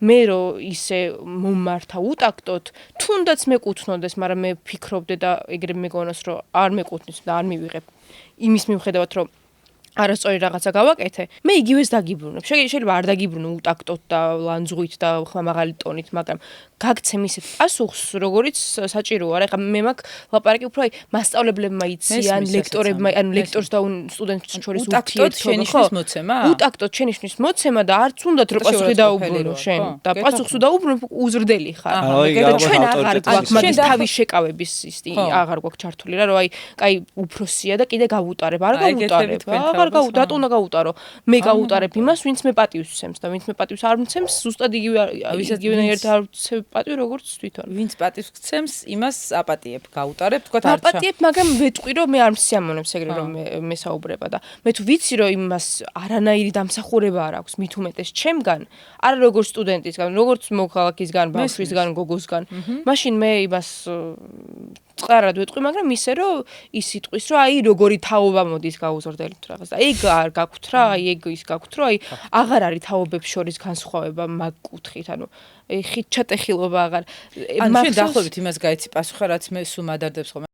მე რომ ისე მომართა უტაქტოთ, თუნდაც მეკუთვნოდეს, მაგრამ მე ვფიქრობდე და ეგრე მეგონოს რომ არ მეკუთვნის და არ მივიღებ იმის მიუხედავად რომ არასწორი რაღაცა გავაკეთე, მე იგივეს დაგიბრუნებ. შეიძლება არ დაგიბრუნო უტაქტოთ და ლანძღვით და ხმამაღალი ტონით, მაგრამ გაგცემ ისეთ პასუხს, როგორიც საჭიროა. ეხლა მე მაქვს ლაპარაკი უფრო მასწავლებლებმა იციან, ლექტორებმა, ანუ ლექტორს და სტუდენტს შორის ურთიერთობა. უტაქტოთ შენიშვნის მოცემა და არც უნდათ რომ პასუხი დაუბრუნო შენ და პასუხს დაუბრუნებ უზრდელი ხარ. ჩვენ აღარ გვაქვს მაგის თავის შეკავების აღარ გვაქვს ჩართული რა, რომ აი, კაი უფროსია და კიდე გავუტარებ, არ გავუტარებ. რატო უნდა გავუტარო? მე გავუტარებ იმას, ვინც მე პატივს ვცემს და ვინც მე პატივს არ მცემს, ზუსტად იგივენაირად არ ვცემ პატივი, როგორც თვითონ. ვინც პატივს ვცემს, იმას აპატიებ, გავუტარებ, თქვათ არჩა. აპატიებ, მაგრამ ვეტყვი, რომ მე არ მსიამოვნებს ეგრე რომ მე საუბრება და მე თუ ვიცი, რომ იმას არანაირი დამსახურება არ აქვს, მით უმეტეს ჩემგან, არა როგორც სტუდენტისგან, როგორც მოქალაქისგან, ბავშვისგან, გოგოსგან, მაშინ მე იმას წყარად ვეტყვი, მაგრამ ისე რომ ის იტყვის, რომ აი როგორი თაობა მოდის გაუზრდელით რაღაც და ეგ არ გაქვთ რა, აი ეგ ის გაქვთ, რომ აი აღარ არის თაობებს შორის განსხვავება მაგ კუთხით, ანუ ხით ჩატეხილობა აღარ. ანუ შენ დაახლოებით იმას გაიცი პასუხი, რაც მე სულ მადარდებს ხოლმე.